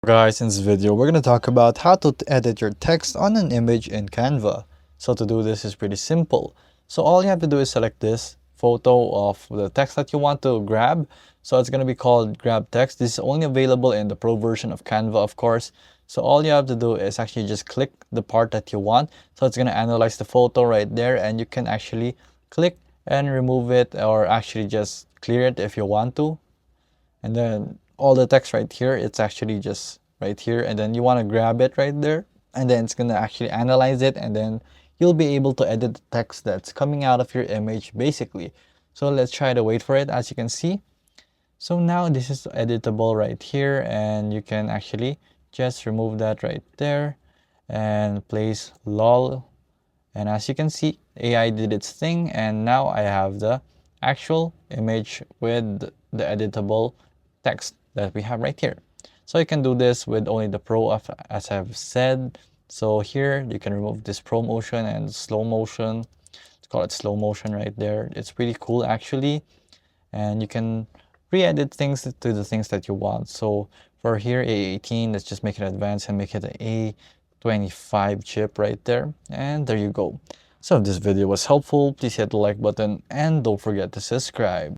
Guys, in this video, we're going to talk about how to edit your text on an image in Canva. So to do this is pretty simple. So all you have to do is select this photo of the text that you want to grab. So it's going to be called grab text. This is only available in the pro version of Canva, of course. So all you have to do is actually just click the part that you want. So it's going to analyze the photo right there, and you can actually click and remove it, or actually just clear it if you want to. And then all the text right here, it's actually just right here, and then you want to grab it right there, and then it's going to actually analyze it, and then you'll be able to edit the text that's coming out of your image basically. So let's try to wait for it. As you can see, so now this is editable right here, and you can actually just remove that right there and place lol. And as you can see, AI did its thing, and now I have the actual image with the editable text that we have right here. So you can do this with only the Pro, as I've said. So here you can remove this Pro motion and slow motion. Let's call it slow motion right there. It's pretty cool actually. And you can re-edit things to the things that you want. So for here, A18, let's just make it advanced and make it an A25 chip right there. And there you go. So if this video was helpful, please hit the like button and don't forget to subscribe.